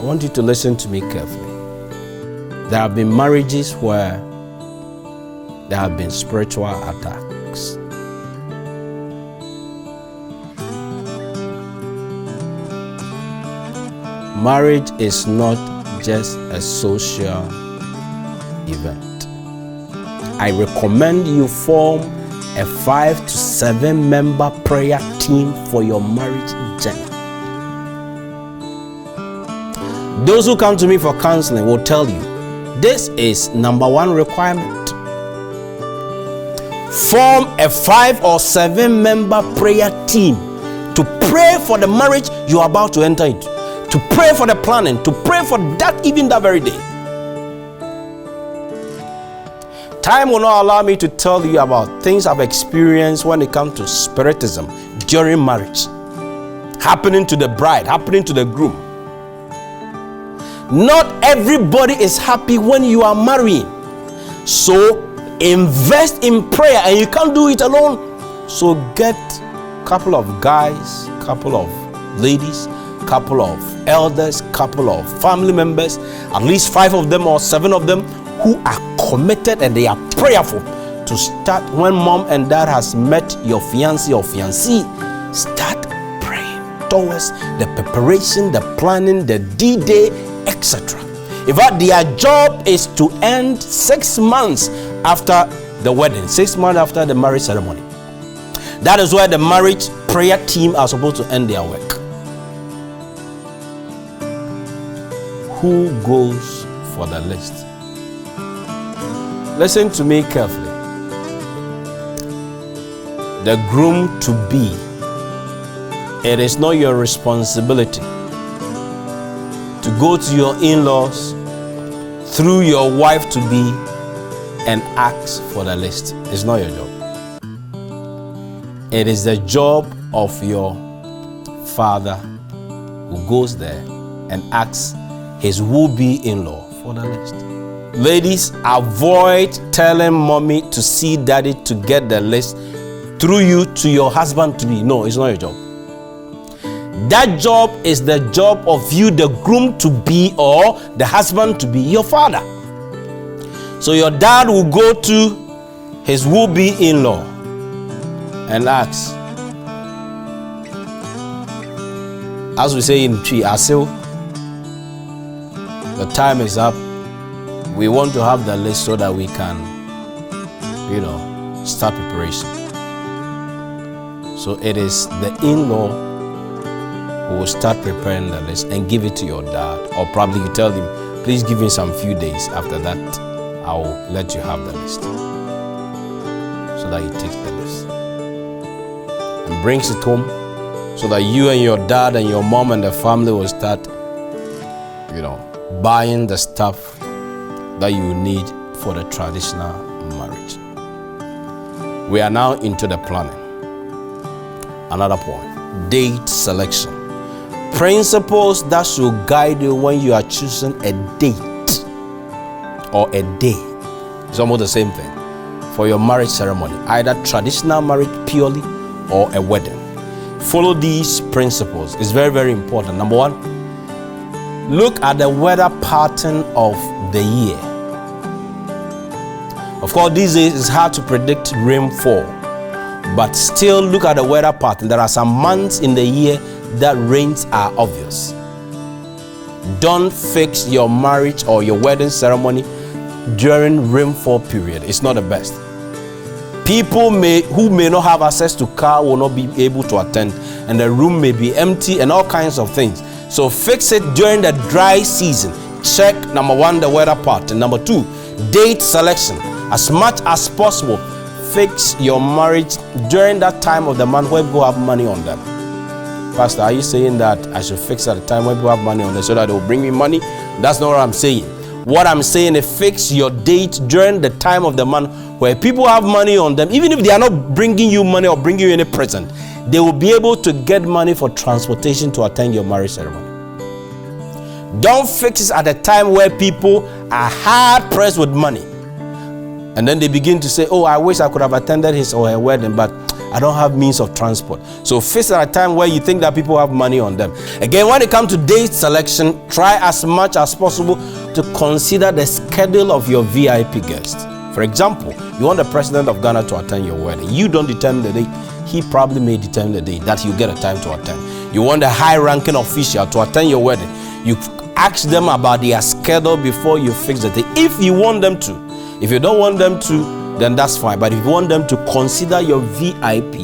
want you to listen to me carefully. There have been marriages where there have been spiritual attacks. Marriage is not just a social event. I recommend you form a 5 to 7 member prayer team for your marriage journey. Those who come to me for counseling will tell you this is number one requirement. Form a 5 or 7 member prayer team to pray for the marriage you are about to enter into, to pray for the planning, to pray for that even that very day. Time will not allow me to tell you about things I've experienced when it comes to spiritism during marriage, happening to the bride, happening to the groom. Not everybody is happy when you are marrying. So invest in prayer, and you can't do it alone. So get a couple of guys, couple of ladies, couple of elders, couple of family members, at least 5 of them or 7 of them who are committed and they are prayerful to start when mom and dad has met your fiancé or fiancée. Start praying towards the preparation, the planning, the D-Day, etc. In fact, their job is to end 6 months after the wedding, 6 months after the marriage ceremony. That is where the marriage prayer team are supposed to end their work. Who goes for the list? Listen to me carefully. The groom to be, it is not your responsibility to go to your in-laws through your wife to be and ask for the list. It's not your job. It is the job of your father who goes there and asks his would-be in-law for the list. Ladies, avoid telling mommy to see daddy to get the list through you to your husband to be. No, it's not your job. That job is the job of you, the groom to be, or the husband to be, your father. So your dad will go to his would-be in-law and ask, as we say in Chi Asil, the time is up. We want to have the list so that we can, start preparation. So it is the in-law who will start preparing the list and give it to your dad. Or probably you tell him, please give me some few days. After that, I will let you have the list. So that he takes the list and brings it home so that you and your dad and your mom and the family will start, buying the stuff that you need for the traditional marriage. We are now into the planning. Another point, date selection. Principles that should guide you when you are choosing a date or a day. It's almost the same thing for your marriage ceremony, either traditional marriage purely or a wedding. Follow these principles. It's very, very important. Number 1, look at the weather pattern of the year. Of course, these days it's hard to predict rainfall, but still look at the weather pattern. There are some months in the year that rains are obvious. Don't fix your marriage or your wedding ceremony during rainfall period. It's not the best. People who may not have access to car will not be able to attend, and the room may be empty and all kinds of things. So fix it during the dry season. Check, number 1, the weather pattern. Number 2, date selection. As much as possible, fix your marriage during that time of the month where people have money on them. Pastor, are you saying that I should fix at a time when people have money on them so that they will bring me money? That's not what I'm saying. What I'm saying is fix your date during the time of the month where people have money on them. Even if they are not bringing you money or bringing you any present, they will be able to get money for transportation to attend your marriage ceremony. Don't fix it at a time where people are hard pressed with money. And then they begin to say, oh, I wish I could have attended his or her wedding, but I don't have means of transport. So fix at a time where you think that people have money on them. Again, when it comes to date selection, try as much as possible to consider the schedule of your VIP guests. For example, you want the president of Ghana to attend your wedding. You don't determine the date. He probably may determine the date that you get a time to attend. You want a high-ranking official to attend your wedding. You ask them about their schedule before you fix the date. If you want them to. If you don't want them to, then that's fine. But if you want them to, consider your VIP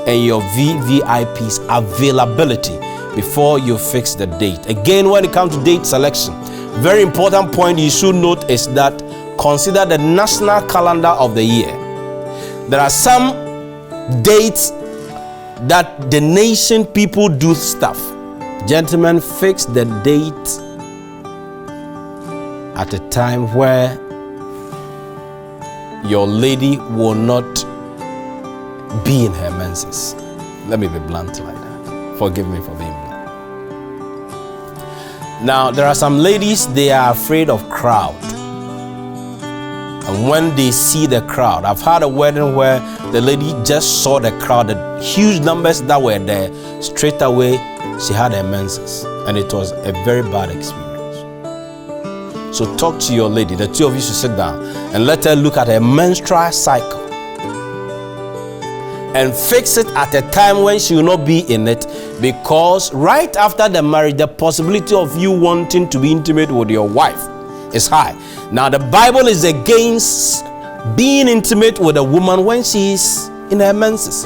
and your VVIP's availability before you fix the date. Again, when it comes to date selection, very important point you should note is that consider the national calendar of the year. There are some dates that the nation people do stuff. Gentlemen, fix the date at a time where your lady will not be in her menses. Let me be blunt like that. Forgive me for being blunt. Now, there are some ladies, they are afraid of crowd. And when they see the crowd, I've had a wedding where the lady just saw the crowd, the huge numbers that were there, straight away she had her menses. And it was a very bad experience. So talk to your lady. The two of you should sit down and let her look at her menstrual cycle and fix it at a time when she will not be in it, because right after the marriage, the possibility of you wanting to be intimate with your wife is high. Now, the Bible is against being intimate with a woman when she is in her menses.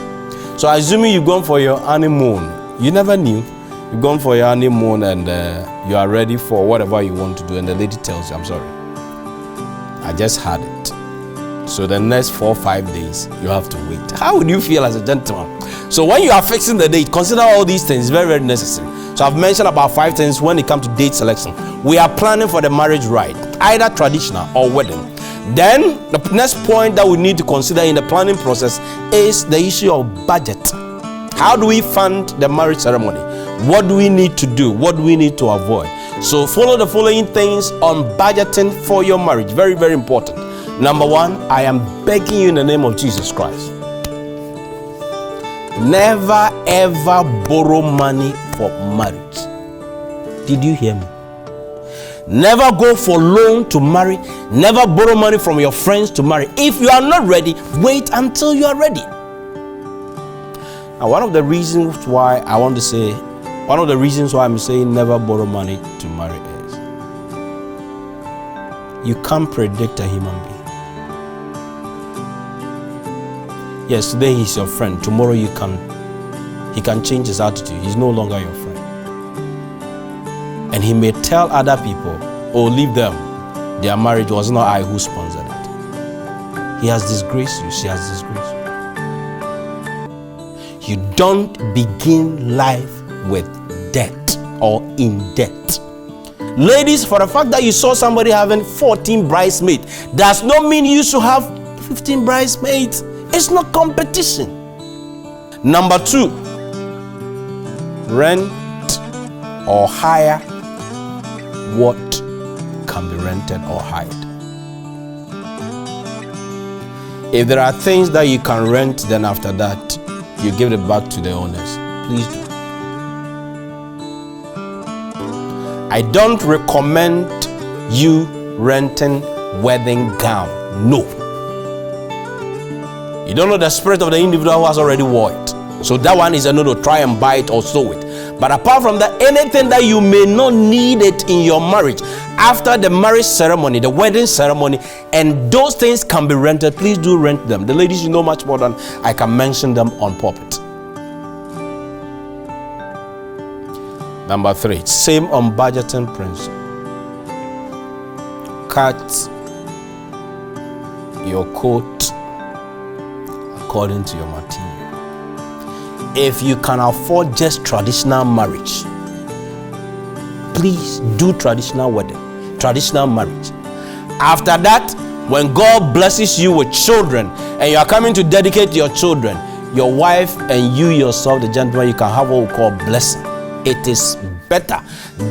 So assuming you've gone for your honeymoon, you never knew. You've gone for your honeymoon and you are ready for whatever you want to do, and the lady tells you, I'm sorry, I just had it. So the next 4 or 5 days, you have to wait. How would you feel as a gentleman? So when you are fixing the date, consider all these things. It's very, very necessary. So I've mentioned about 5 things when it comes to date selection. We are planning for the marriage rite, either traditional or wedding. Then the next point that we need to consider in the planning process is the issue of budget. How do we fund the marriage ceremony? What do we need to do? What do we need to avoid? So follow the following things on budgeting for your marriage. Very, very important. Number 1, I am begging you in the name of Jesus Christ, never ever borrow money for marriage. Did you hear me? Never go for loan to marry. Never borrow money from your friends to marry. If you are not ready, wait until you are ready. Now, one of the reasons why I'm saying never borrow money to marry is you can't predict a human being. Yes, today he's your friend. Tomorrow he can change his attitude. He's no longer your friend. And he may tell other people, oh, leave them. Their marriage was not I who sponsored it. He has disgraced you. She has disgraced you. You don't begin life with debt or in debt. Ladies, for the fact that you saw somebody having 14 bridesmaids does not mean you should have 15 bridesmaids. It's not competition. Number 2, rent or hire what can be rented or hired. If there are things that you can rent, then after that, you give it back to the owners. Please do. I don't recommend you renting wedding gown. No. You don't know the spirit of the individual who has already wore it. So that one is a no. Try and buy it or sew it. But apart from that, anything that you may not need it in your marriage, after the marriage ceremony, the wedding ceremony, and those things can be rented, please do rent them. The ladies, you know much more than I can mention them on pulpit. Number 3, same on budgeting principle. Cut your coat according to your material. If you can afford just traditional marriage, please do traditional wedding, traditional marriage. After that, when God blesses you with children and you are coming to dedicate your children, your wife and you yourself, the gentleman, you can have what we call blessing. It is better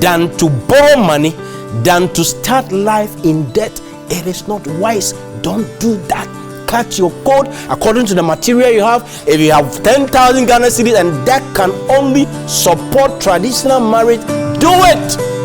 than to borrow money, than to start life in debt. It is not wise. Don't do that. cut your coat according to the material you have. If you have 10,000 Ghana cedis and that can only support traditional marriage, do it.